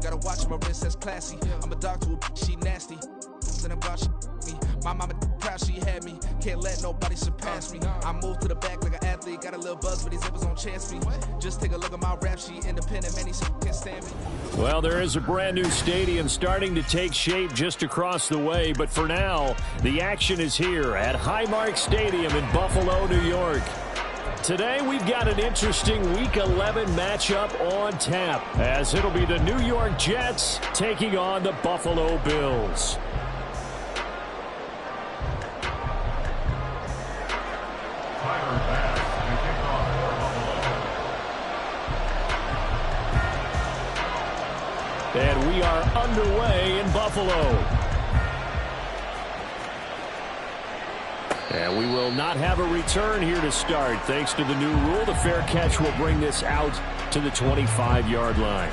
Gotta watch my wrist, that's classy. I'm a dog to a she nasty. And I'm glad she me. My mama proud she had me. Can't let nobody surpass me. I move to the back like an athlete. Got a little buzz, but these zippers don't chance me. Just take a look at my rap sheet. Independent, man, these can't stand me. Well, there is a brand new stadium starting to take shape just across the way. But for now, the action is here at Highmark Stadium in Buffalo, New York. Today, we've got an interesting Week 11 matchup on tap, as it'll be the New York Jets taking on the Buffalo Bills. And we are underway in Buffalo. And we will not have a return here to start. Thanks to the new rule, the fair catch will bring this out to the 25-yard line.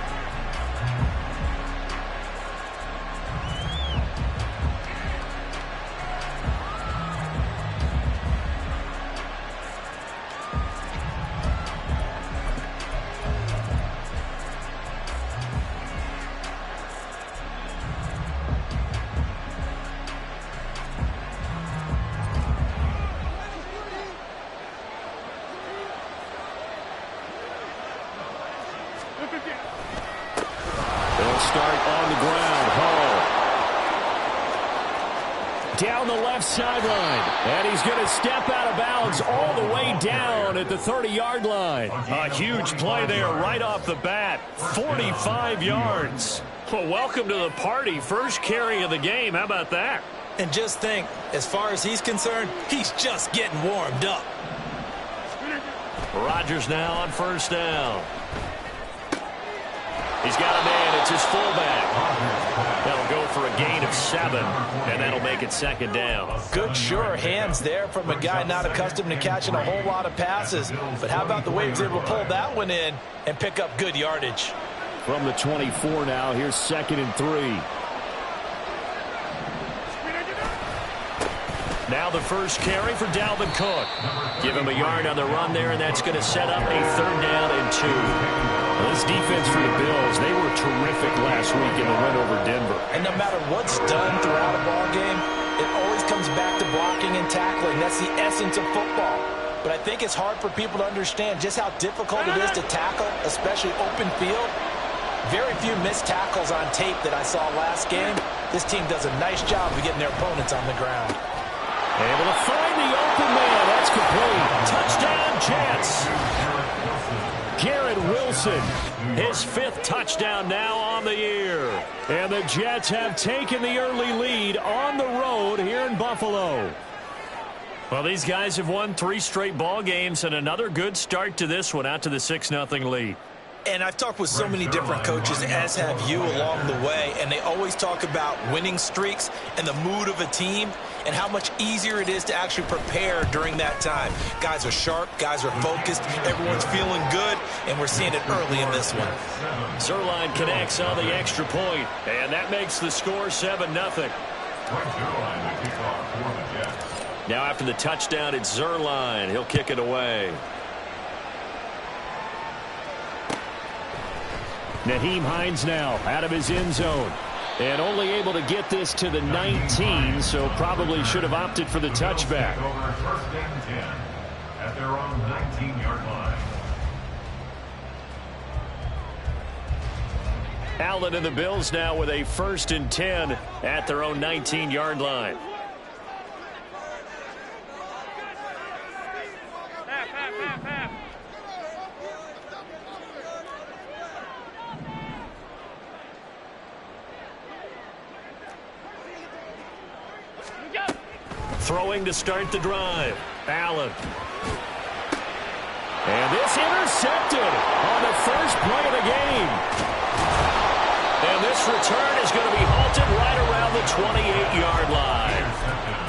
They'll start on the ground. Hall. Down the left sideline. And he's going to step out of bounds all the way down at the 30-yard line. A huge play there right off the bat. 45 yards. Well, welcome to the party. First carry of the game. How about that? And just think, as far as he's concerned, he's just getting warmed up. Rodgers now on first down. He's got a man. It's his fullback. That'll go for a gain of 7, and that'll make it second down. Good, sure hands there from a guy not accustomed to catching a whole lot of passes. But how about the way he was able to pull that one in and pick up good yardage? From the 24 now, here's 2nd and 3. Now the first carry for Dalvin Cook. Give him a yard on the run there, and that's going to set up a 3rd down and 2. Well, this defense for the Bills, they were terrific last week in the win over Denver. And no matter what's done throughout a ball game, it always comes back to blocking and tackling. That's the essence of football. But I think it's hard for people to understand just how difficult it is to tackle, especially open field. Very few missed tackles on tape that I saw last game. This team does a nice job of getting their opponents on the ground. Able to find the open man. That's complete. Touchdown, Jets. Garrett Wilson, his 5th touchdown now on the year. And the Jets have taken the early lead on the road here in Buffalo. Well, these guys have won 3 straight ball games, and another good start to this one, out to the 6-0 lead. And I've talked with so many different coaches, as have you, along the way, and they always talk about winning streaks and the mood of a team and how much easier it is to actually prepare during that time. Guys are sharp, guys are focused, everyone's feeling good, and we're seeing it early in this one. Zuerlein connects on the extra point, and that makes the score 7-0. Now after the touchdown, it's Zuerlein. He'll kick it away. Nyheim Hines now out of his end zone. And only able to get this to the 19, so probably should have opted for the touchback. First and 10 at their own 19-yard line. Allen and the Bills now with a 1st and 10 at their own 19-yard line. Throwing to start the drive. Allen. And this intercepted on the first play of the game. And this return is going to be halted right around the 28-yard line.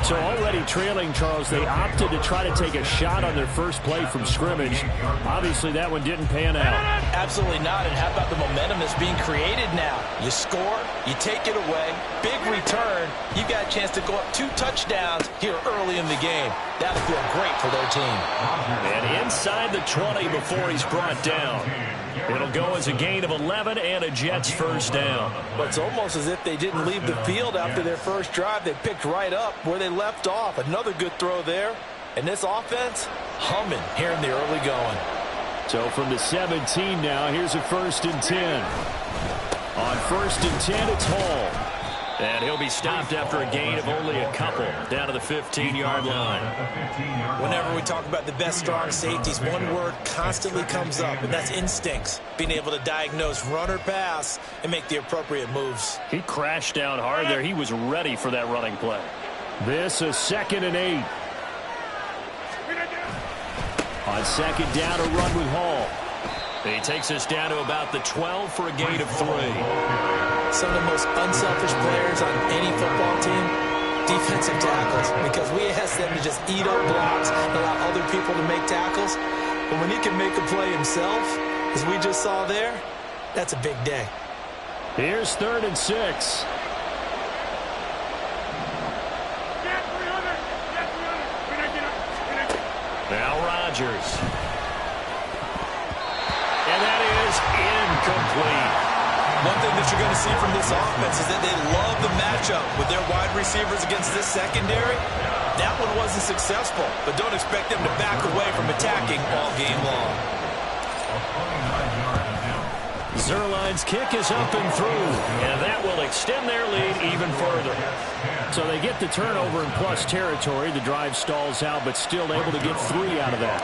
So already trailing, Charles, they opted to try to take a shot on their first play from scrimmage. Obviously, that one didn't pan out. Absolutely not. And how about the momentum that's being created now? You score, you take it away, big return. You've got a chance to go up 2 touchdowns here early in the game. That'll feel great for their team. And inside the 20 before he's brought down. It'll go as a gain of 11 and a Jets first down. But it's almost as if they didn't leave the field after their first drive. They picked right up where they left off. Another good throw there. And this offense, humming here in the early going. So from the 17 now, here's a 1st and 10. On 1st and 10, it's Hall. And he'll be stopped after a gain of only a couple down to the 15-yard line. Whenever we talk about the best strong safeties, one word constantly comes up, and that's instincts. Being able to diagnose run or pass and make the appropriate moves. He crashed down hard there. He was ready for that running play. This is 2nd and 8. On 2nd down, a run with Hall. He takes us down to about the 12 for a gain of 3. Some of the most unselfish players on any football team, defensive tackles, because we ask them to just eat up blocks and allow other people to make tackles. But when he can make a play himself, as we just saw there, that's a big day. Here's 3rd and 6. Now Rodgers. And that is incomplete. One thing that you're going to see from this offense is that they love the matchup with their wide receivers against this secondary. That one wasn't successful, but don't expect them to back away from attacking all game long. Zuerlein's kick is up and through, and that will extend their lead even further. So they get the turnover in plus territory. The drive stalls out, but still able to get 3 out of that.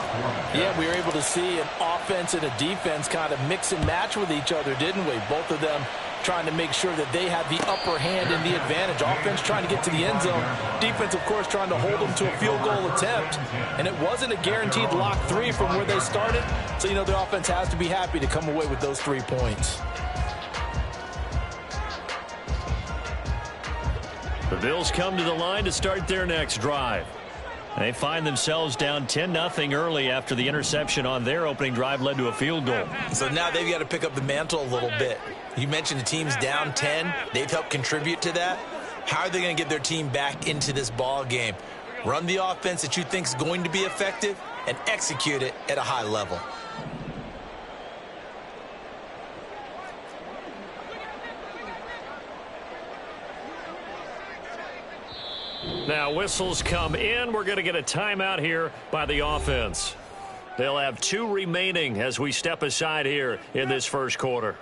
Yeah, we were able to see an offense and a defense kind of mix and match with each other, didn't we? Both of them trying to make sure that they had the upper hand and the advantage. Offense trying to get to the end zone. Defense, of course, trying to hold them to a field goal attempt. And it wasn't a guaranteed lock 3 from where they started. So, you know, the offense has to be happy to come away with those 3 points. The Bills come to the line to start their next drive. They find themselves down 10-0 early after the interception on their opening drive led to a field goal. So now they've got to pick up the mantle a little bit. You mentioned the team's down 10. They've helped contribute to that. How are they going to get their team back into this ball game? Run the offense that you think is going to be effective and execute it at a high level. Now whistles come in. We're going to get a timeout here by the offense. They'll have 2 remaining as we step aside here in this first quarter.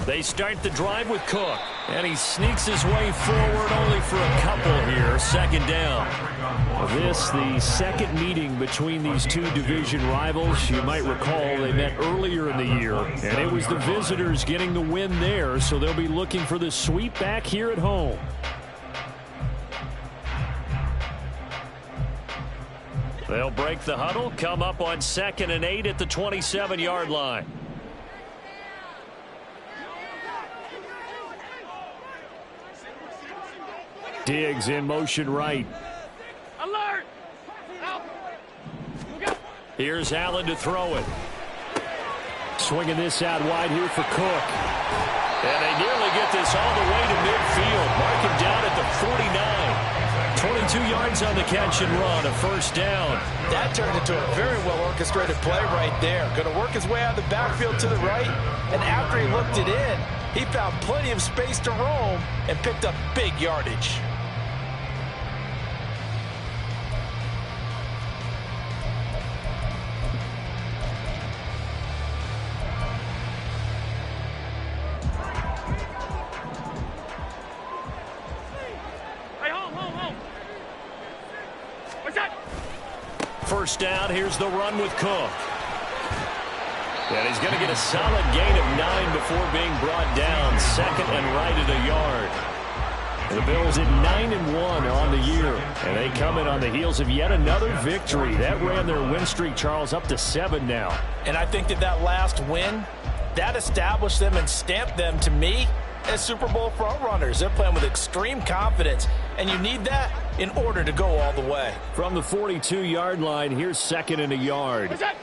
They start the drive with Cook, and he sneaks his way forward only for a couple here. 2nd down. This, the second meeting between these 2 division rivals. You might recall they met earlier in the year, and it was the visitors getting the win there, so they'll be looking for the sweep back here at home. They'll break the huddle, come up on 2nd and 8 at the 27-yard line. Diggs in motion right. Alert! Here's Allen to throw it. Swinging this out wide here for Cook. And they nearly get this all the way to midfield. Mark him down at the 49. 22 yards on the catch and run, a 1st down. That turned into a very well-orchestrated play right there. Going to work his way out of the backfield to the right. And after he looked it in, he found plenty of space to roam and picked up big yardage. Hey, hold. What's that? first down. Here's the run with Cook. And he's going to get a solid gain of 9 before being brought down. Second and right at a yard. The Bills at 9-1 on the year. And they come in on the heels of yet another victory. That ran their win streak, Charles, up to 7 now. And I think that last win, that established them and stamped them, to me, as Super Bowl frontrunners. They're playing with extreme confidence, and you need that in order to go all the way. From the 42-yard line, here's second and a yard. What's that?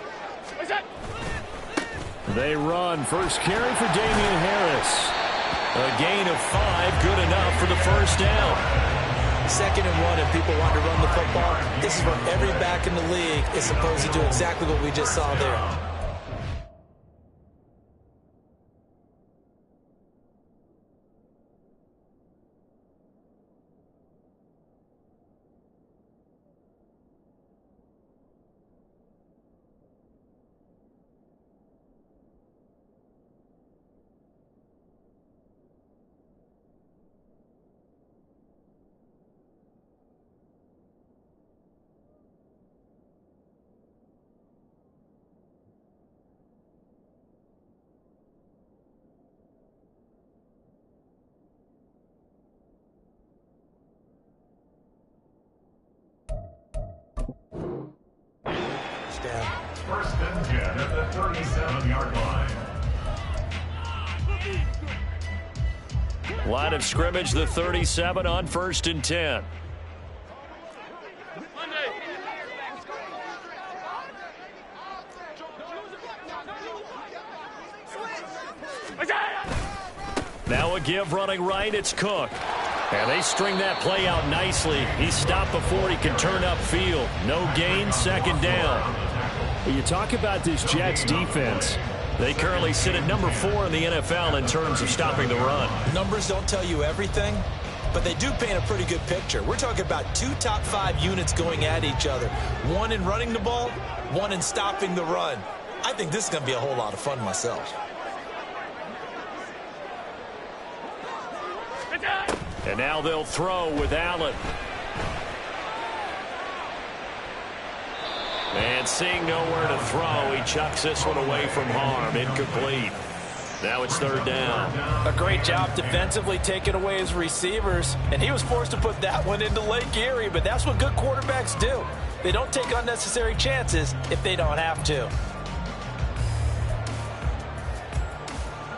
They run. First carry for Damian Harris. A gain of 5, good enough for the first down. 2nd and 1, and people want to run the football. This is what every back in the league is supposed to do, exactly what we just saw there. First and 10 at the 37-yard line. Line of scrimmage, the 37 on 1st and 10. Now a give running right, it's Cook. And they string that play out nicely. He stopped before he could turn upfield. No gain, 2nd down. When you talk about this Jets defense, they currently sit at number 4 in the NFL in terms of stopping the run. Numbers don't tell you everything, but they do paint a pretty good picture. We're talking about 2 top 5 units going at each other. 1 in running the ball, 1 in stopping the run. I think this is going to be a whole lot of fun myself. And now they'll throw with Allen. And seeing nowhere to throw, he chucks this one away from harm. Incomplete. Now it's 3rd down. A great job defensively taking away his receivers, and he was forced to put that one into Lake Erie, but that's what good quarterbacks do. They don't take unnecessary chances if they don't have to.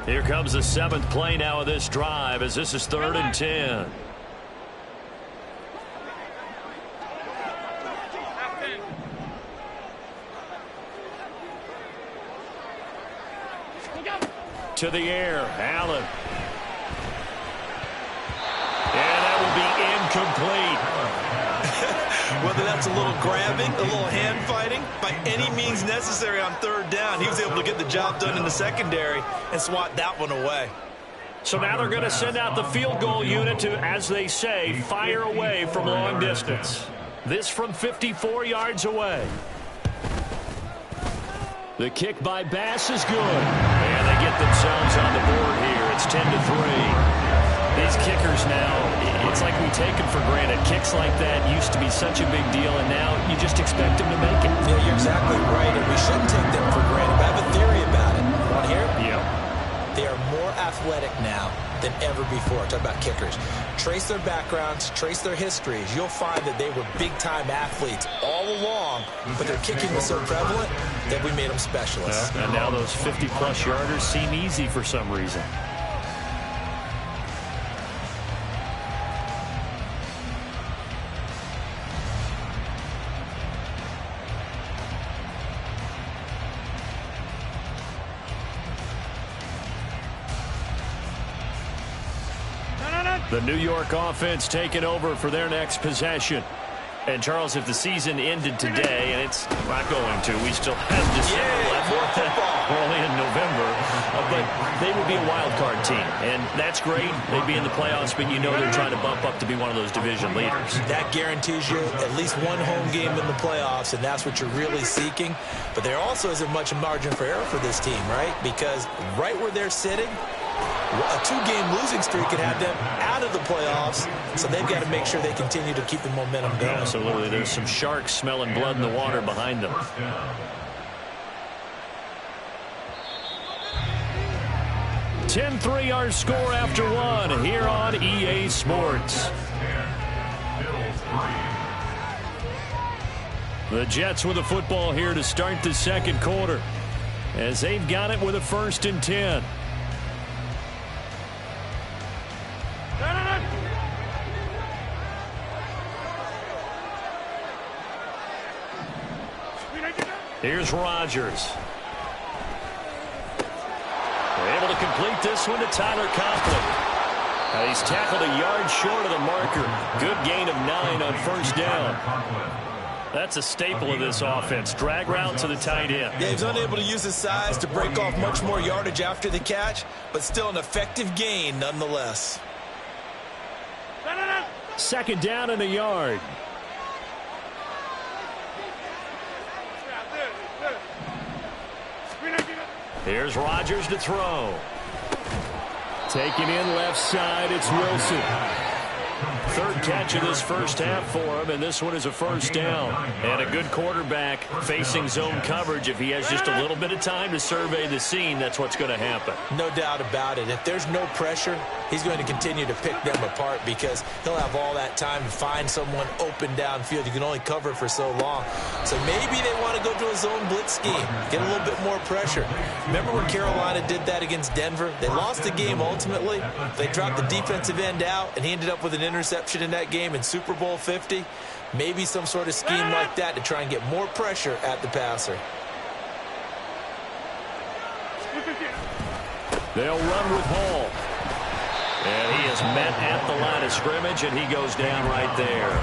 Here comes the 7th play now of this drive, as this is 3rd and 10. To the air, Allen. And that will be incomplete. Whether that's a little grabbing, a little hand fighting, by any means necessary on 3rd down, he was able to get the job done in the secondary and swat that one away. So now they're going to send out the field goal unit to, as they say, fire away from long distance. This from 54 yards away. The kick by Bass is good. And they get themselves on the board here. It's 10-3. These kickers now, it's like we take them for granted. Kicks like that used to be such a big deal, and now you just expect them to make it. Yeah, you're exactly right, and we shouldn't take them for granted. But I have a theory about it. Want to hear it? Yeah. They are more athletic now than ever before. Talk about kickers. Trace their backgrounds, trace their histories. You'll find that they were big-time athletes all along, but their kicking was so prevalent that we made them specialists. And now those 50-plus yarders seem easy for some reason. The New York offense taking over for their next possession. And, Charles, if the season ended today, and it's not going to, we still have December left. We're only in November. But they would be a wild card team. And that's great. They'd be in the playoffs, but you know they're trying to bump up to be one of those division leaders. That guarantees you at least one home game in the playoffs, and that's what you're really seeking. But there also isn't much margin for error for this team, right? Because right where they're sitting, A 2-game losing streak could have them out of the playoffs, so they've got to make sure they continue to keep the momentum going. Absolutely. There's some sharks smelling blood in the water behind them. 10-3 our score after one here on EA Sports. The Jets with the football here to start the second quarter, as they've got it with a 1st and 10. Here's Rodgers. They're able to complete this one to Tyler Conklin. He's tackled a yard short of the marker. Good gain of 9 on 1st down. That's a staple of this offense. Drag route to the tight end. Yeah, he's unable to use his size to break off much more yardage after the catch, but still an effective gain nonetheless. 2nd down and a yard. Here's Rodgers to throw. Taken in left side, it's Wilson. 3rd catch of this first half for him, and this one is a 1st down. And a good quarterback facing zone coverage. If he has just a little bit of time to survey the scene, that's what's going to happen. No doubt about it. If there's no pressure, he's going to continue to pick them apart because he'll have all that time to find someone open downfield. You can only cover for so long. So maybe they want to go to a zone blitz scheme, get a little bit more pressure. Remember when Carolina did that against Denver? They lost the game ultimately. They dropped the defensive end out, and he ended up with an interception in that game in Super Bowl 50. Maybe some sort of scheme like that to try and get more pressure at the passer. They'll run with Hall. And he is met at the line of scrimmage, and he goes down right there.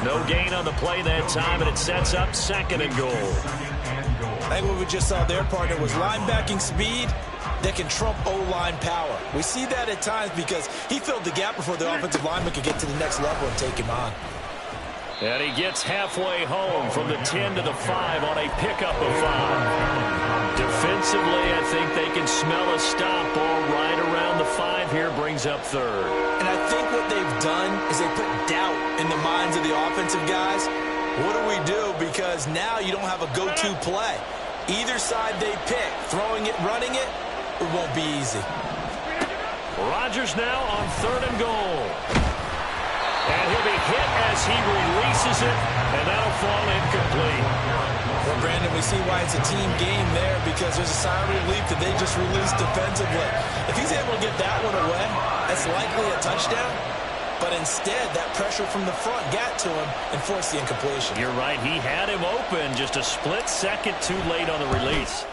No gain on the play that time, and it sets up 2nd and goal. I think what we just saw there, partner, was linebacking speed that can trump O-line power. We see that at times because he filled the gap before the offensive lineman could get to the next level and take him on. And he gets halfway home from the 10 to the 5 on a pickup of 5. Defensively, I think they can smell a stop ball right around the 5 here, brings up 3rd. And I think what they've done is they put doubt in the minds of the offensive guys. What do we do? Because now you don't have a go-to play. Either side they pick, throwing it, running it, it won't be easy. Rodgers now on 3rd and goal. And he'll be hit as he releases it, and that'll fall incomplete. Well, Brandon, we see why it's a team game there because there's a sign of relief that they just released defensively. If he's able to get that one away, that's likely a touchdown. But instead, that pressure from the front got to him and forced the incompletion. You're right. He had him open, just a split second too late on the release.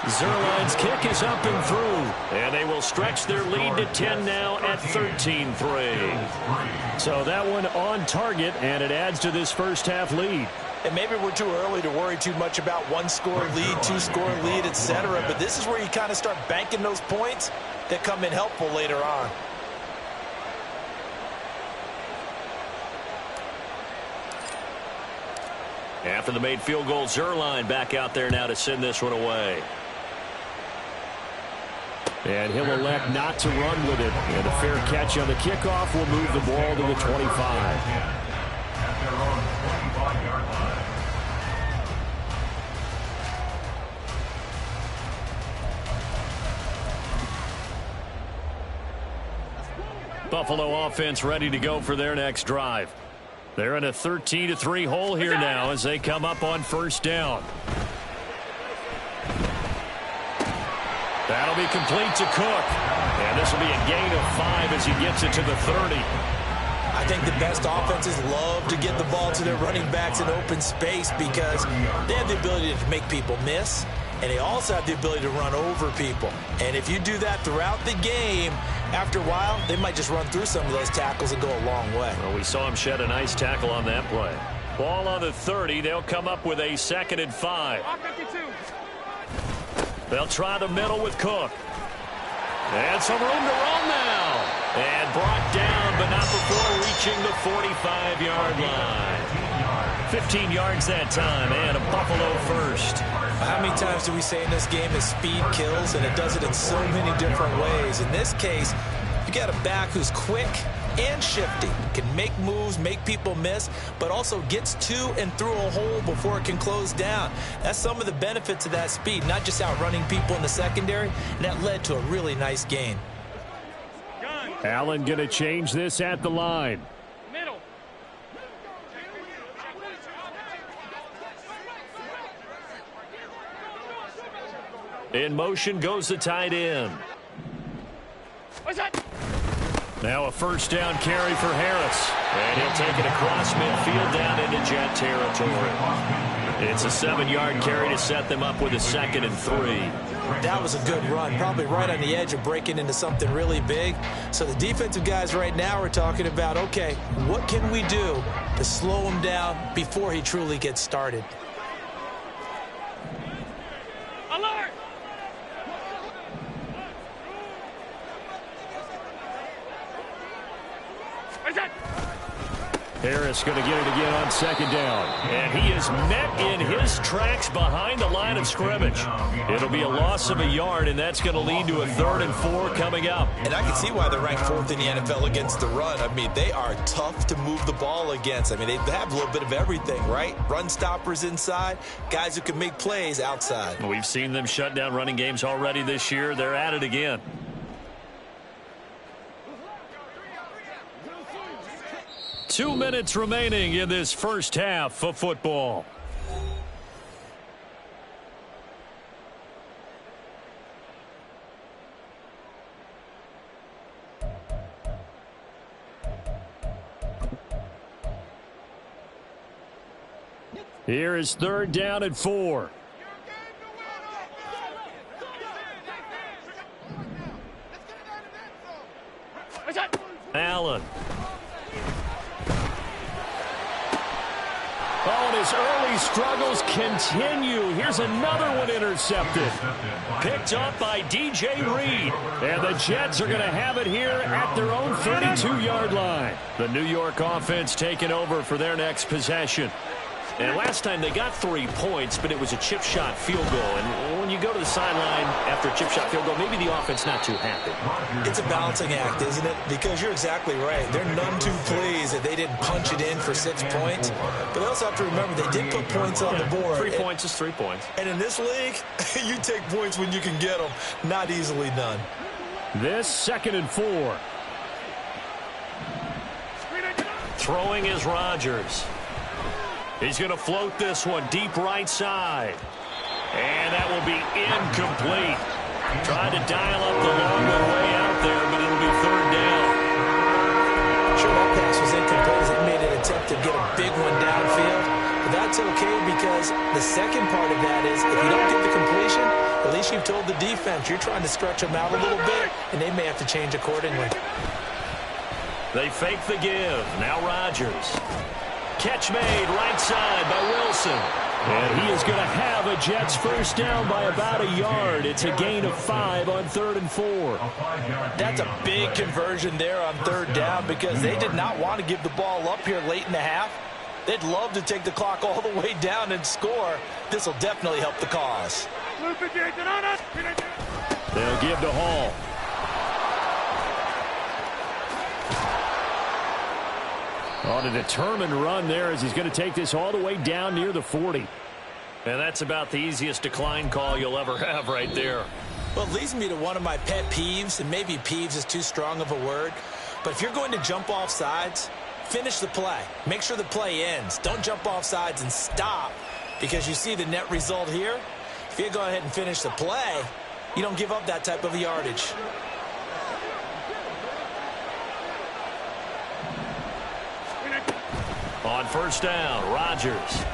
Zuerlein's kick is up and through, and they will stretch their lead to 10 now at 13-3. So that one on target, and it adds to this first half lead. And maybe we're too early to worry too much about 1-score lead, 2-score lead, etc. But this is where you kind of start banking those points that come in helpful later on. After the made field goal, Zuerlein back out there now to send this one away. And he'll elect not to run with it. And a fair catch on the kickoff will move the ball to the 25. Buffalo offense ready to go for their next drive. They're in a 13-3 hole here now as they come up on 1st down. That'll be complete to Cook. And this will be a gain of 5 as he gets it to the 30. I think the best offenses love to get the ball to their running backs in open space because they have the ability to make people miss, and they also have the ability to run over people. And if you do that throughout the game, after a while, they might just run through some of those tackles and go a long way. Well, we saw him shed a nice tackle on that play. Ball on the 30. They'll come up with a 2nd and 5. They'll try the middle with Cook. And some room to run now. And brought down, but not before reaching the 45-yard line. 15 yards that time, and a Buffalo first. How many times do we say in this game that speed kills, and it does it in so many different ways? In this case, you got a back who's quick and shifty, can make moves, make people miss, but also gets to and through a hole before it can close down. That's some of the benefits of that speed, not just outrunning people in the secondary, and that led to a really nice gain. Allen going to change this at the line. In motion goes the tight end. Now a first down carry for Harris. And he'll take it across midfield down into Jet territory. It's a 7-yard carry to set them up with a 2nd and 3. That was a good run, probably right on the edge of breaking into something really big. So the defensive guys right now are talking about, okay, what can we do to slow him down before he truly gets started? Alert! Harris going to get it again on 2nd down. And he is met in his tracks behind the line of scrimmage. It'll be a loss of a yard, and that's going to lead to a 3rd and 4 coming up. And I can see why they're ranked 4th in the NFL against the run. I mean, they are tough to move the ball against. I mean, they have a little bit of everything, right? Run stoppers inside, guys who can make plays outside. We've seen them shut down running games already this year. They're at it again. Two minutes remaining in this first half of football. Here is 3rd down and 4. Allen. Oh, and his early struggles continue. Here's another one intercepted. Picked up by DJ Reed. And the Jets are going to have it here at their own 32-yard line. The New York offense taking over for their next possession. And last time they got 3 points, but it was a chip shot field goal. And when you go to the sideline after a chip shot field goal, maybe the offense not too happy. It's a balancing act, isn't it? Because you're exactly right. They're none too pleased that they didn't punch it in for 6 points. But they also have to remember they did put points on the board. 3 points is 3 points. And in this league, you take points when you can get them. Not easily done. This 2nd and 4. Throwing is Rodgers. He's going to float this one deep right side. And that will be incomplete. Tried to dial up the long one way out there, but it'll be 3rd down. Sure, that pass was incomplete as it made an attempt to get a big one downfield. But that's okay because the second part of that is if you don't get the completion, at least you've told the defense you're trying to stretch them out a little bit, and they may have to change accordingly. They fake the give. Now Rodgers. Catch made right side by Wilson. And he is going to have a Jets first down by about a yard. It's a gain of 5 on 3rd and 4. That's a big conversion there on 3rd down because they did not want to give the ball up here late in the half. They'd love to take the clock all the way down and score. This will definitely help the cause. They'll give to Hall. On a determined run there as he's going to take this all the way down near the 40. And that's about the easiest decline call you'll ever have right there. Well, it leads me to one of my pet peeves, and maybe peeves is too strong of a word. But if you're going to jump off sides, finish the play. Make sure the play ends. Don't jump off sides and stop because you see the net result here. If you go ahead and finish the play, you don't give up that type of yardage. On first down, Rodgers.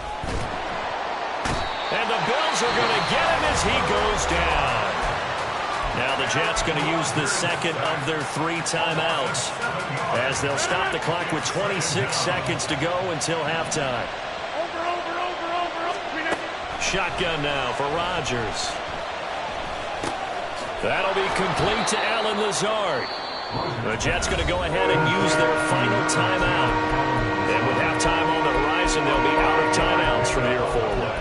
And the Bills are going to get him as he goes down. Now the Jets going to use the second of their 3 timeouts as they'll stop the clock with 26 seconds to go until halftime. Shotgun now for Rodgers. That'll be complete to Allen Lazard. The Jets going to go ahead and use their final timeout. And with halftime on the horizon, they'll be out of timeouts from here forward.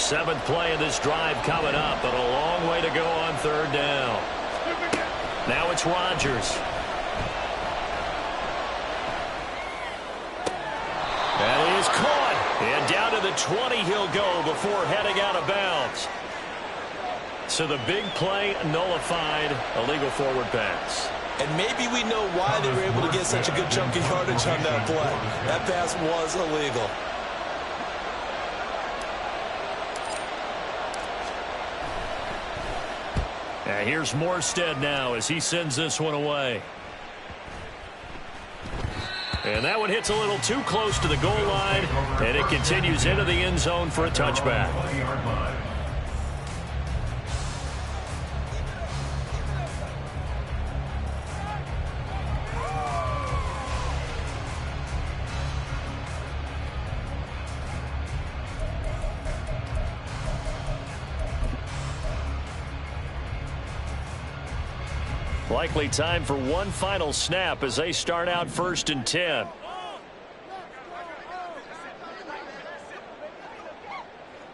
7th play of this drive coming up, but a long way to go on 3rd down. Now it's Rodgers. That is caught. And down to the 20 he'll go before heading out of bounds. So the big play nullified, a legal forward pass. And maybe we know why they were able to get such a good chunk of yardage on that play. That pass was illegal. And here's Morstead now as he sends this one away. And that one hits a little too close to the goal line, and it continues into the end zone for a touchback. Likely time for one final snap as they start out 1st and 10.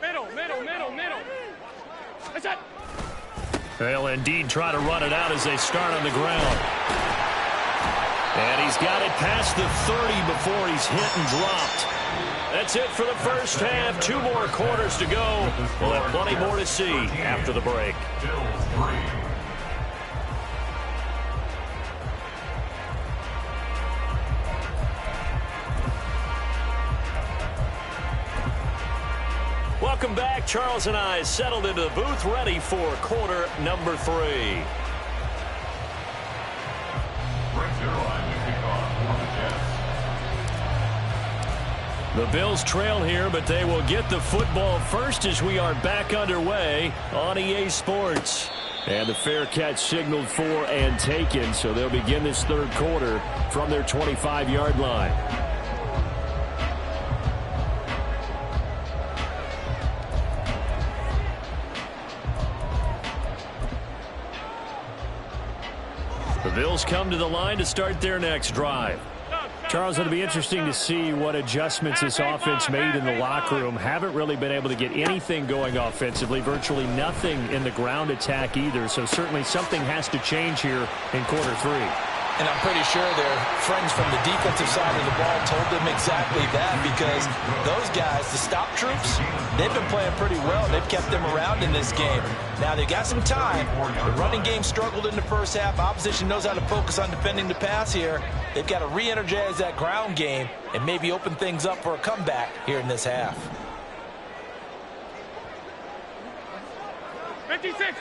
Middle. That's it. They'll indeed try to run it out as they start on the ground. And he's got it past the 30 before he's hit and dropped. That's it for the first half. 2 more quarters to go. We'll have plenty more to see after the break. Welcome back. Charles and I settled into the booth, ready for quarter number 3. The Bills trail here, but they will get the football first as we are back underway on EA Sports. And the fair catch signaled for and taken, so they'll begin this 3rd quarter from their 25-yard line. The Bills come to the line to start their next drive. Charles, it'll be interesting to see what adjustments this offense made in the locker room. Haven't really been able to get anything going offensively, virtually nothing in the ground attack either. So certainly something has to change here in quarter 3. And I'm pretty sure their friends from the defensive side of the ball told them exactly that, because those guys, the stop troops, they've been playing pretty well. They've kept them around in this game. Now, they've got some time. The running game struggled in the first half. Opposition knows how to focus on defending the pass here. They've got to re-energize that ground game and maybe open things up for a comeback here in this half. 56.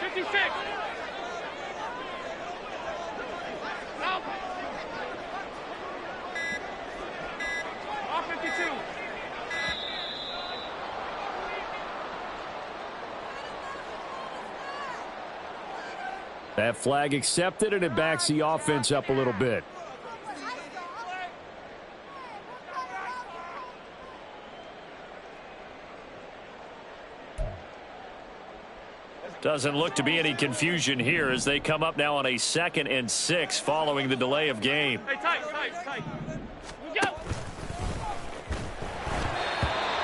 Off 52. That flag accepted, and it backs the offense up a little bit. Doesn't look to be any confusion here as they come up now on a 2nd and 6 following the delay of game. Hey, tight. We go.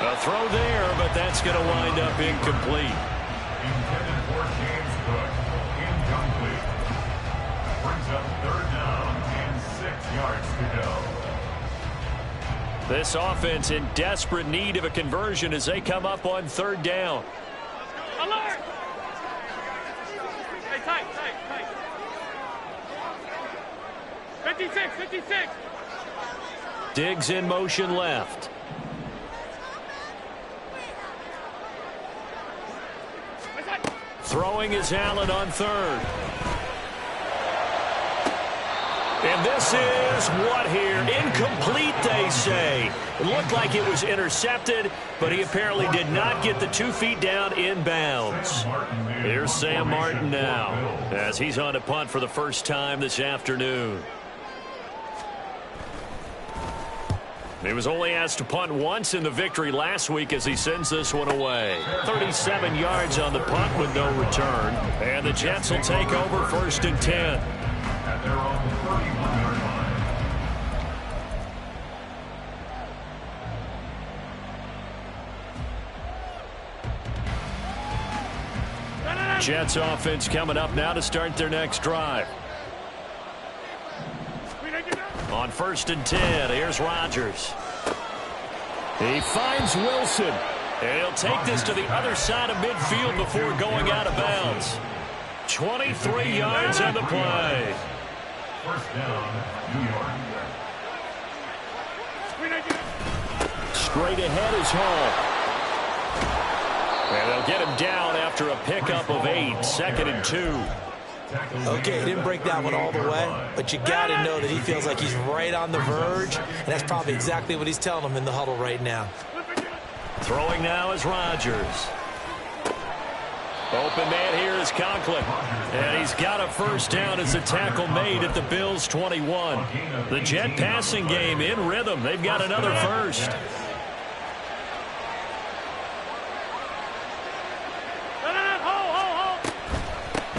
A throw there, but that's going to wind up incomplete. Intended for James Cook. Incomplete. Brings up 3rd down and 6 yards to go. This offense in desperate need of a conversion as they come up on 3rd down. Alert. Hey, tight. 56. Diggs in motion left. Throwing is Allen on 3rd. And this is what here? Incomplete, they say. It looked like it was intercepted, but he apparently did not get the 2 feet down in bounds. Here's Sam Martin now as he's on a punt for the first time this afternoon. He was only asked to punt once in the victory last week as he sends this one away. 37 yards on the punt with no return. And the Jets will take over 1st and 10. At their own 31-yard line. Jets offense coming up now to start their next drive. On 1st and 10, here's Rodgers. He finds Wilson. And he'll take this to the other side of midfield before going out of bounds. 23 yards on the play. First down, New York. Straight ahead is Hall. And they'll get him down after a pickup of 8. 2nd and 2. Okay, he didn't break that one all the way, but you got to know that he feels like he's right on the verge, and that's probably exactly what he's telling him in the huddle right now. Throwing now is Rodgers. Open man here is Conklin. And he's got a first down as a tackle made at the Bills' 21. The Jet passing game in rhythm. They've got another first.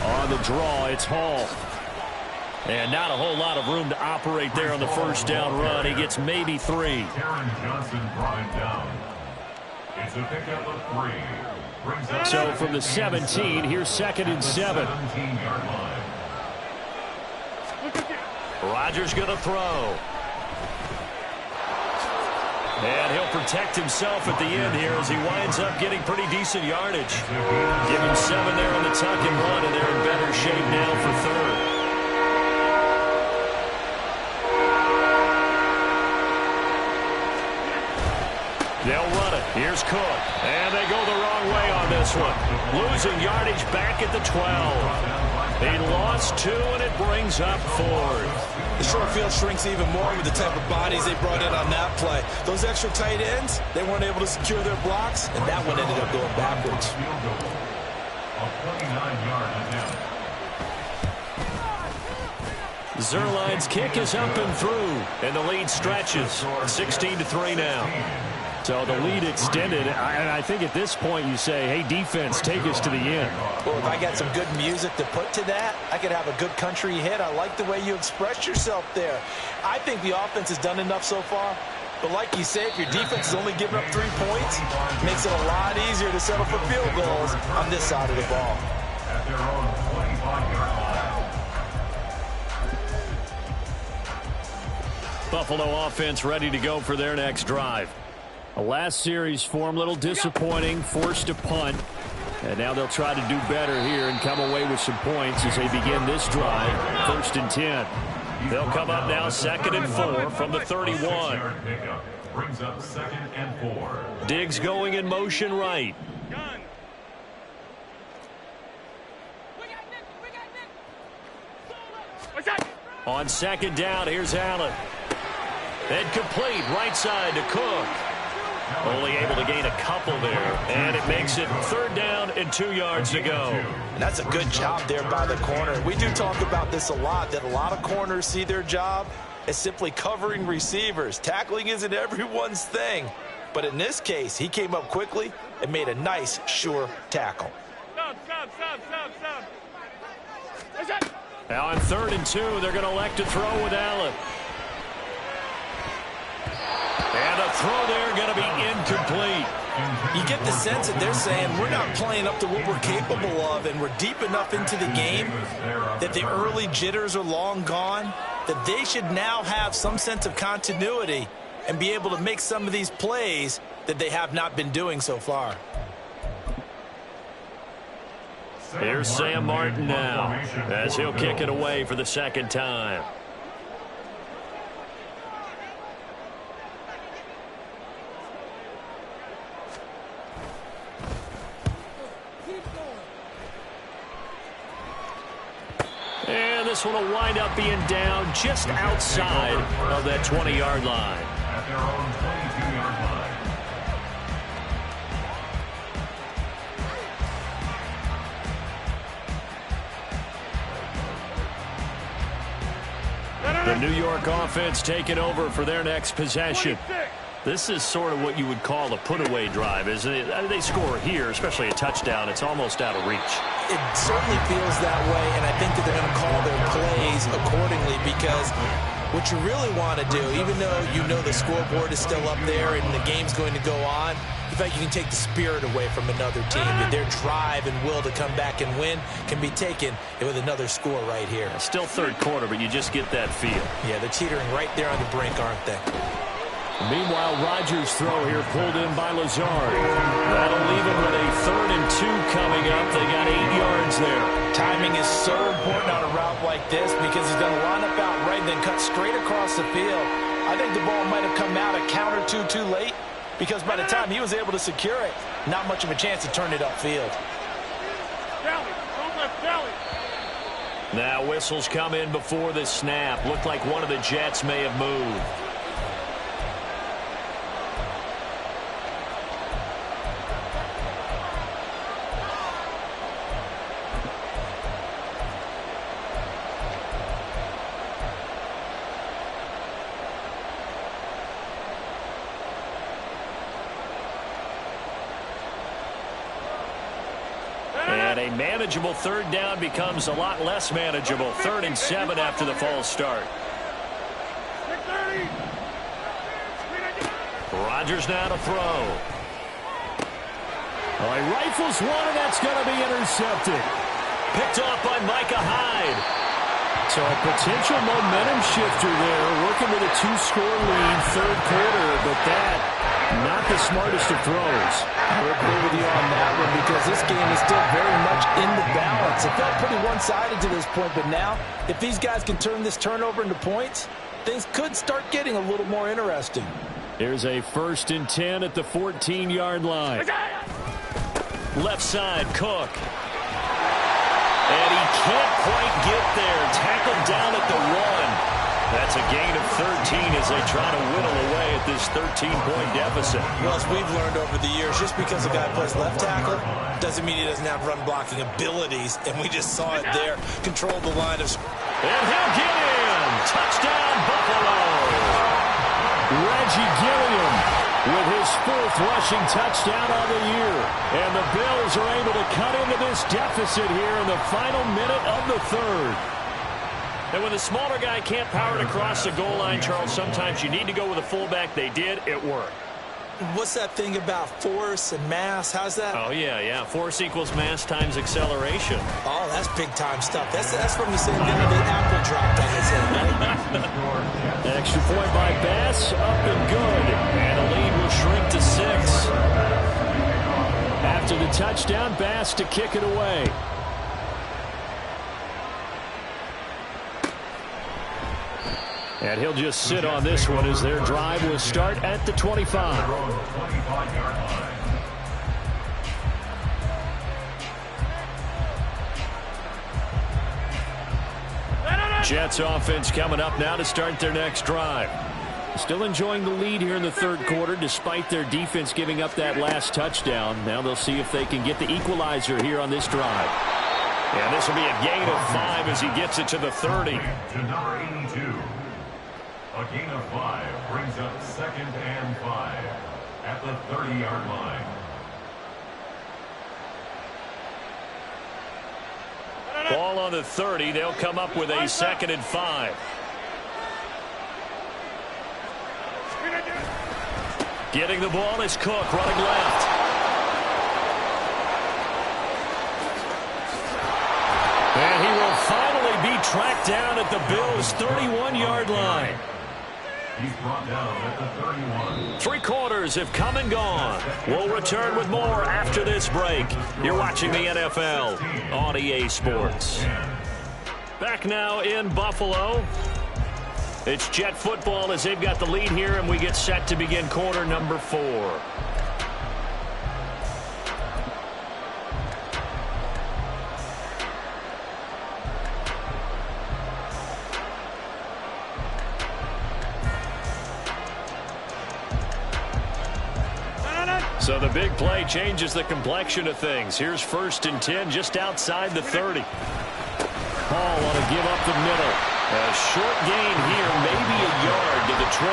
On the draw, it's Hall. And not a whole lot of room to operate there on the first down run. He gets maybe 3. Karen Johnson brought him down. It's a pickup of 3. So from the 17, here's 2nd and 7. 17-yard line. Rodgers going to throw. And he'll protect himself at the end here as he winds up getting pretty decent yardage. Give him 7 there on the tuck and run, and they're in better shape now for 3rd. They'll run it. Here's Cook. And they go the wrong way on this one. Losing yardage back at the 12. He lost 2, and it brings up 4th. The short field shrinks even more with the type of bodies they brought in on that play. Those extra tight ends, they weren't able to secure their blocks, and that one ended up going backwards. Field goal of 29-yard attempt. Zerline's kick is up and through, and the lead stretches. 16-3 now. So the lead extended, and I think at this point you say, hey, defense, take us to the end. Well, if I got some good music to put to that, I could have a good country hit. I like the way you express yourself there. I think the offense has done enough so far. But like you say, if your defense is only giving up 3 points, it makes it a lot easier to settle for field goals on this side of the ball. At their own 25-yard line. Buffalo offense ready to go for their next drive. A last series form, a little disappointing, forced a punt. And now they'll try to do better here and come away with some points as they begin this drive. 1st and 10. They'll come up now 2nd and 4 from the 31. Brings up 2nd and 4. Diggs going in motion right. On 2nd down, here's Allen. And complete right side to Cook. Only able to gain a couple there. And it makes it 3rd down and 2 yards to go. And that's a good job there by the corner. We do talk about this a lot, that a lot of corners see their job as simply covering receivers. Tackling isn't everyone's thing. But in this case, he came up quickly and made a nice, sure tackle. Now on 3rd and 2, they're going to elect to throw with Allen. And a throw there going to be incomplete. You get the sense that they're saying we're not playing up to what we're capable of, and we're deep enough into the game that the early jitters are long gone, that they should now have some sense of continuity and be able to make some of these plays that they have not been doing so far. Here's Sam Martin now as he'll kick it away for the 2nd time. And this one will wind up being down just outside of that 20-yard line. At their own 22-yard line. The New York offense taking over for their next possession. This is sort of what you would call a put-away drive, isn't it? I mean, they score here, especially a touchdown. It's almost out of reach. It certainly feels that way, and I think that they're going to call their plays accordingly because What you really want to do, even though you know the scoreboard is still up there and the game's going to go on, you feel like you can take the spirit away from another team. That their drive and will to come back and win can be taken with another score right here. Still third quarter, but you just get that feel. Yeah, they're teetering right there on the brink, aren't they? Meanwhile, Rodgers' throw here pulled in by Lazard. That'll leave him with a 3rd and 2 coming up. They got 8 yards there. Timing is so important on a route like this because he's going to line up out right and then cut straight across the field. I think the ball might have come out a count or two too late because by the time he was able to secure it, not much of a chance to turn it upfield. Now whistles come in before the snap. Looked like one of the Jets may have moved. And a manageable 3rd down becomes a lot less manageable. 3rd and 7 after the false start. Rodgers now to throw. Oh, he rifles one, and that's going to be intercepted. Picked off by Micah Hyde. So a potential momentum shifter there, working with a 2-score lead, 3rd quarter, but that, not the smartest of throws. I would agree with you on that one because this game is still very much in the balance. It felt pretty one-sided to this point, but now, if these guys can turn this turnover into points, things could start getting a little more interesting. Here's a 1st and 10 at the 14-yard line. Left side, Cook. And he can't quite get there. Tackled down at the 1. That's a gain of 13 as they try to whittle away at this 13-point deficit. Well, as we've learned over the years, just because a guy plays left tackle doesn't mean he doesn't have run-blocking abilities, and we just saw it there. Control the line of... And he'll get in! Touchdown, Buffalo! Reggie Gilliam with his 4th rushing touchdown on the year. And the Bills are able to cut into this deficit here in the final minute of the 3rd. And when the smaller guy can't power it across the goal line, Charles, sometimes you need to go with a fullback. They did. It worked. What's that thing about force and mass? How's that? Oh, yeah. Force equals mass times acceleration. Oh, that's big-time stuff. That's from you saying the apple dropped on his head, right? Extra point by Bass, up and good. And the lead will shrink to 6. After the touchdown, Bass to kick it away. And he'll just sit on this one as their drive will start at the 25. Jets offense coming up now to start their next drive. Still enjoying the lead here in the 3rd quarter despite their defense giving up that last touchdown. Now they'll see if they can get the equalizer here on this drive. And this will be a gain of 5 as he gets it to the 30. To number 82. A gain of 5 brings up 2nd and 5 at the 30-yard line. Ball on the 30. They'll come up with a 2nd and 5. Getting the ball is Cook running left. And he will finally be tracked down at the Bills' 31-yard line. He's brought down at the 31. 3 quarters have come and gone. We'll return with more after this break. You're watching the NFL on EA Sports. Back now in Buffalo. It's Jet football as they've got the lead here, and we get set to begin quarter number 4. So the big play changes the complexion of things. Here's 1st and 10 just outside the 30. Hall want to give up the middle. A short gain here, maybe a yard to the 29.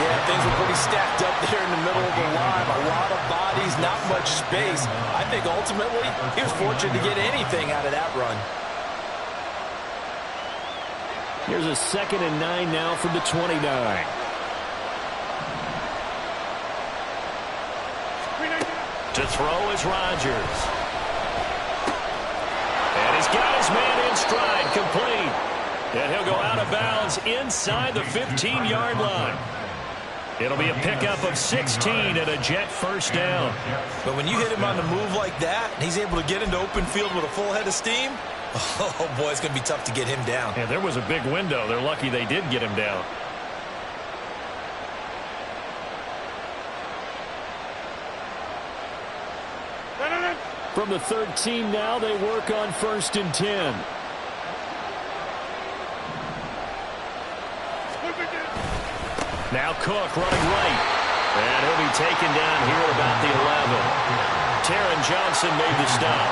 Yeah, things were pretty stacked up there in the middle of the line. A lot of bodies, not much space. I think ultimately he was fortunate to get anything out of that run. Here's a 2nd and 9 now from the 29. To throw is Rodgers. And he's got his man in stride, complete. And he'll go out of bounds inside the 15-yard line. It'll be a pickup of 16 and a Jet first down. But when you hit him on the move like that, and he's able to get into open field with a full head of steam, oh, boy, it's going to be tough to get him down. Yeah, there was a big window. They're lucky they did get him down. From the 13 now, they work on 1st and 10. Now Cook running right. And he'll be taken down here at about the 11. Taron Johnson made the stop.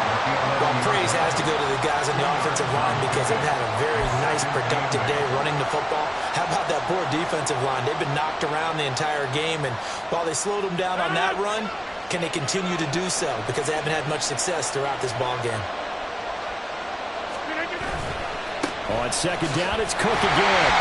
Well, praise has to go to the guys on the offensive line because they've had a very nice, productive day running the football. How about that poor defensive line? They've been knocked around the entire game, and while they slowed them down on that run, can they continue to do so? Because they haven't had much success throughout this ball game. On 2nd down, it's Cook again.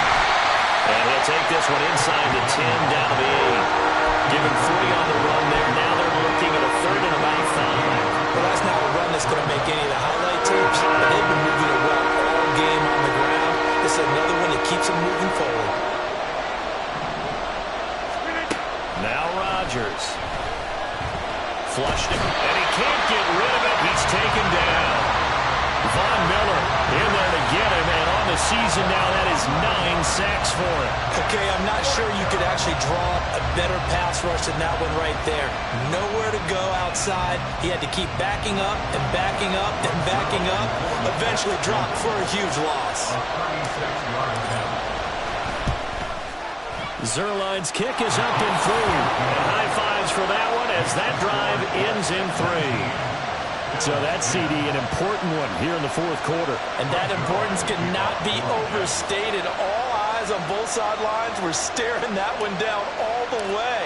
And he'll take this one inside the 10, down to the 8. Given 3 on the run there. Now they're looking at a 3rd and about 5. Well, that's not a run that's going to make any of the highlight tapes, but they've been moving it well all game on the ground. This is another one that keeps them moving forward. Now Rodgers. Flushed it, and he can't get rid of it. He's taken down. Von Miller in there to get him, and on the season now, that is 9 sacks for him. Okay, I'm not sure you could actually draw a better pass rush than that one right there. Nowhere to go outside. He had to keep backing up and backing up and backing up. Eventually dropped for a huge loss. Zuerlein's kick is up and through. And high fives for that one as that drive ends in 3. So that CD, an important one here in the 4th quarter. And that importance cannot be overstated. All eyes on both sidelines were staring that one down all the way.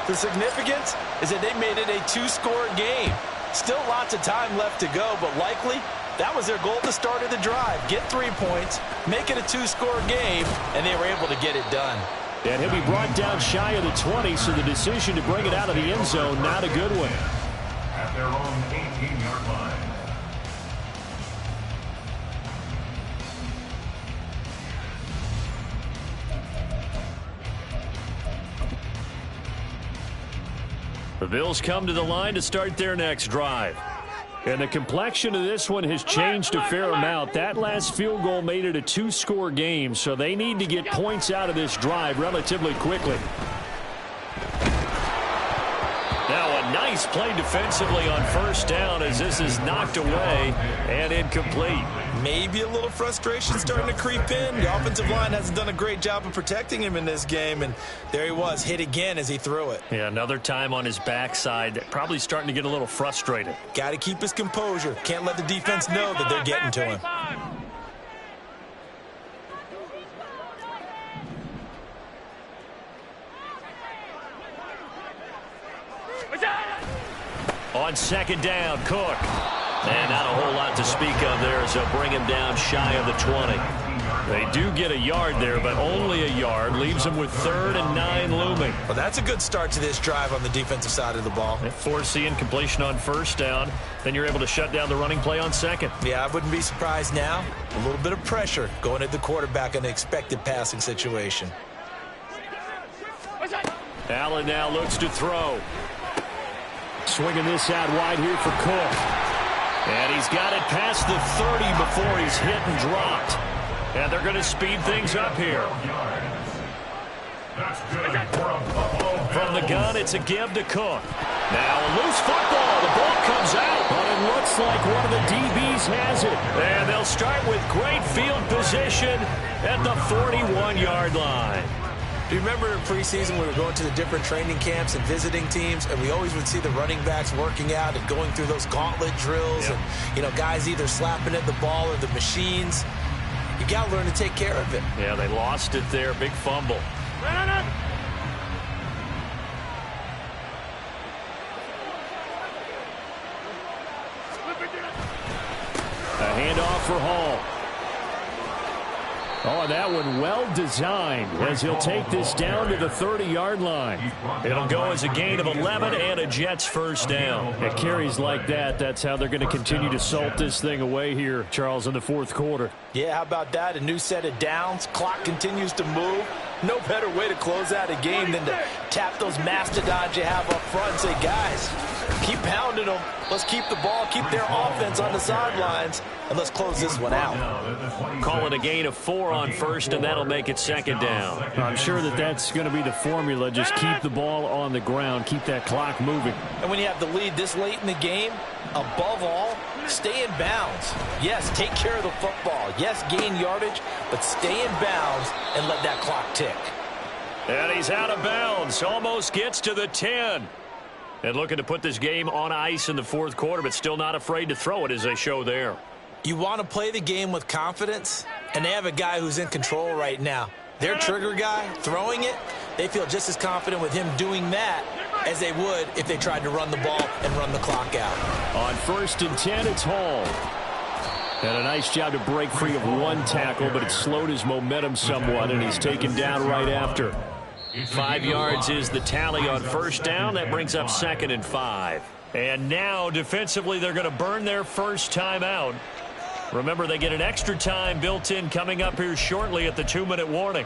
The significance is that they made it a 2-score game. Still lots of time left to go, but likely that was their goal at the start of the drive. Get 3 points, make it a 2-score game, and they were able to get it done. And he'll be brought down shy of the 20, so the decision to bring it out of the end zone, not a good one. At their own 18-yard line. The Bills come to the line to start their next drive. And the complexion of this one has changed a fair amount. That last field goal made it a 2-score game, so they need to get points out of this drive relatively quickly. Now a nice play defensively on 1st down as this is knocked away and incomplete. Maybe a little frustration starting to creep in. The offensive line hasn't done a great job of protecting him in this game, and there he was, hit again as he threw it. Yeah, another time on his backside, probably starting to get a little frustrated. Got to keep his composure. Can't let the defense know that they're getting to him. On 2nd down, Cook. And not a whole lot to speak of there as they'll bring him down shy of the 20. They do get a yard there, but only a yard. Leaves them with 3rd and 9 looming. Well, that's a good start to this drive on the defensive side of the ball. Foreseeing completion on 1st down. Then you're able to shut down the running play on 2nd. Yeah, I wouldn't be surprised now. A little bit of pressure going at the quarterback in an expected passing situation. Allen now looks to throw. Swinging this out wide here for Cook. And he's got it past the 30 before he's hit and dropped. And they're going to speed things up here. That's good for a Buffalo Bills. From the gun, it's a give to Cook. Now a loose football. The ball comes out. But it looks like one of the DBs has it. And they'll start with great field position at the 41-yard line. Do you remember in preseason we were going to the different training camps and visiting teams, and we always would see the running backs working out and going through those gauntlet drills, and, you know, guys either slapping at the ball or the machines. You got to learn to take care of it. Yeah, they lost it there. Big fumble. A handoff for Hall. Oh, that one well designed as he'll take this down to the 30-yard line. It'll go as a gain of 11 and a Jets first down. It carries like that. That's how they're going to continue to salt this thing away here, Charles, in the fourth quarter. Yeah, how about that? A new set of downs. Clock continues to move. No better way to close out a game than to tap those mastodons you have up front and say, guys, keep pounding them. Let's keep the ball, keep their offense on the sidelines, and let's close this one out. Call it a gain of 4 on first, and that'll make it second down. I'm sure that's going to be the formula. Just keep the ball on the ground, keep that clock moving. And when you have the lead this late in the game, above all, stay in bounds. Yes, take care of the football. Yes, gain yardage, but stay in bounds and let that clock tick. And he's out of bounds. Almost gets to the 10. And looking to put this game on ice in the fourth quarter, but still not afraid to throw it as they show there. You want to play the game with confidence, and they have a guy who's in control right now. Their trigger guy, throwing it, they feel just as confident with him doing that as they would if they tried to run the ball and run the clock out. On 1st and 10, it's Hall. And a nice job to break free of one tackle, but it slowed his momentum somewhat, and he's taken down right after. 5 yards is the tally on first down. That brings up 2nd and 5. And now, defensively, they're going to burn their first time out. Remember, they get an extra time built in coming up here shortly at the 2-minute warning.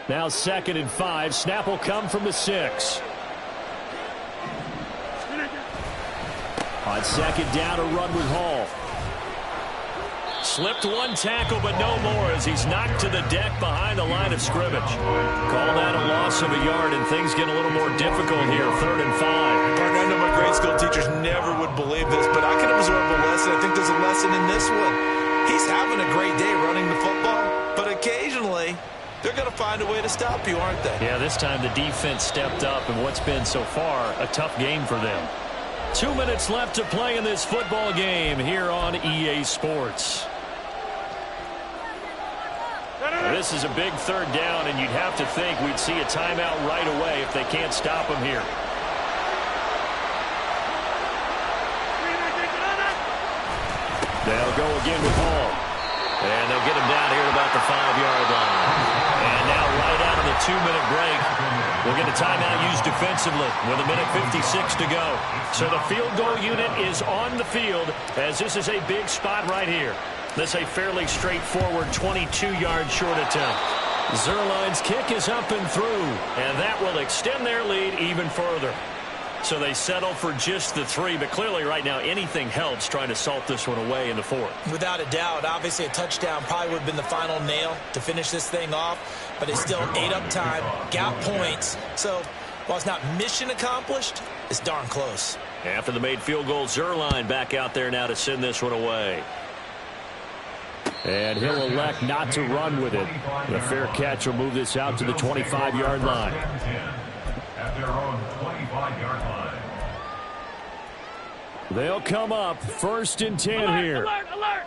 Now 2nd and 5. Snap will come from the 6. On 2nd down, a run with Hall. Slipped one tackle, but no more as he's knocked to the deck behind the line of scrimmage. Call that a loss of a yard, and things get a little more difficult here. 3rd and 5. I know my grade school teachers never would believe this, but I can absorb a lesson. I think there's a lesson in this one. He's having a great day running the football, but occasionally they're going to find a way to stop you, aren't they? Yeah, this time the defense stepped up in what's been so far a tough game for them. 2 minutes left to play in this football game here on EA Sports. This is a big 3rd down, and you'd have to think we'd see a timeout right away if they can't stop him here. They'll go again with Hall. And they'll get him down here at about the 5-yard line. And now right out of the 2-minute break, we'll get a timeout used defensively with 1:56 to go. So the field goal unit is on the field as this is a big spot right here. This is a fairly straightforward 22-yard short attempt. Zuerlein's kick is up and through, and that will extend their lead even further. So they settle for just the 3, but clearly right now anything helps trying to salt this one away in the 4th. Without a doubt, obviously a touchdown probably would have been the final nail to finish this thing off, but it's still ate up time, got points. So while it's not mission accomplished, it's darn close. After the made field goal, Zuerlein back out there now to send this one away. And he'll elect not to run with it. The fair catch will move this out to the 25-yard line. At their own 25-yard line. They'll come up 1st and 10 here. Alert!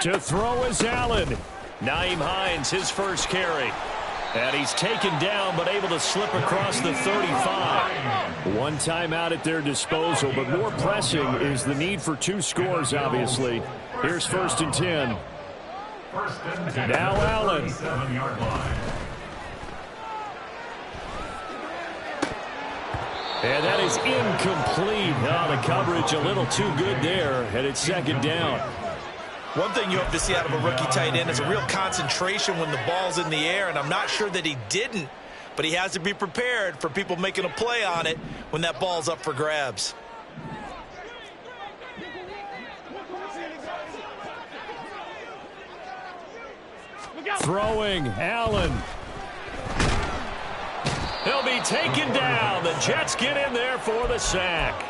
To throw is Allen. Nyheim Hines, his first carry. And he's taken down, but able to slip across the 35. One timeout at their disposal, but more pressing is the need for 2 scores, obviously. Here's 1st and 10. Now Allen. And that is incomplete. Oh, the coverage a little too good there, and it's 2nd down. One thing you hope to see out of a rookie tight end is a real concentration when the ball's in the air, and I'm not sure that he didn't, but he has to be prepared for people making a play on it when that ball's up for grabs. Throwing, Allen. He'll be taken down. The Jets get in there for the sack.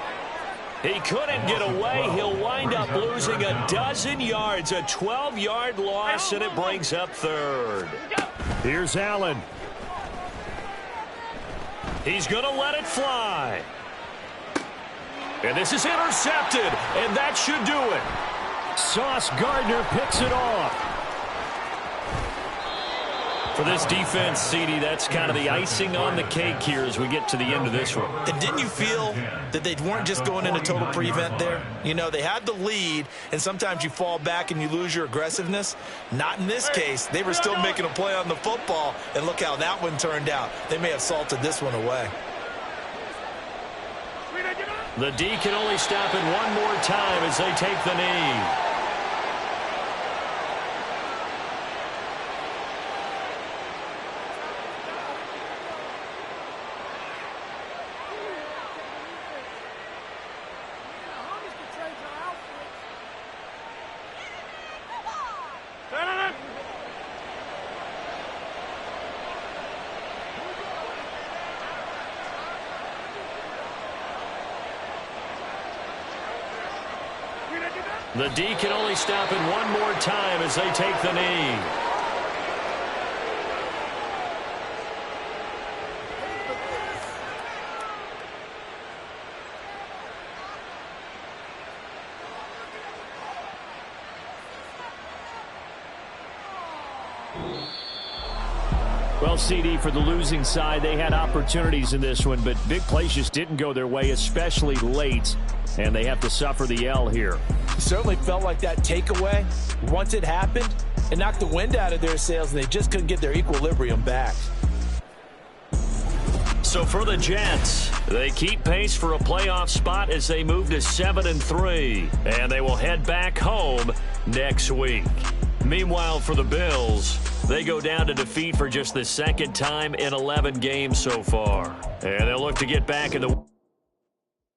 He couldn't get away. He'll wind up losing a dozen yards, a 12-yard loss, and it brings up 3rd. Here's Allen. He's going to let it fly. And this is intercepted, and that should do it. Sauce Gardner picks it off. For this defense, CD, that's kind of the icing on the cake here as we get to the end of this one. And didn't you feel that they weren't just going into total prevent there? You know, they had the lead, and sometimes you fall back and you lose your aggressiveness. Not in this case. They were still making a play on the football, and look how that one turned out. They may have salted this one away. The D can only stop it one more time as they take the knee. The D can only stop it one more time as they take the knee. Well, CD, for the losing side, they had opportunities in this one, but big plays just didn't go their way, especially late, and they have to suffer the L here. It certainly felt like that takeaway, once it happened, it knocked the wind out of their sails, and they just couldn't get their equilibrium back. So for the Jets, they keep pace for a playoff spot as they move to 7-3, and they will head back home next week. Meanwhile, for the Bills, they go down to defeat for just the second time in 11 games so far, and they'll look to get back in the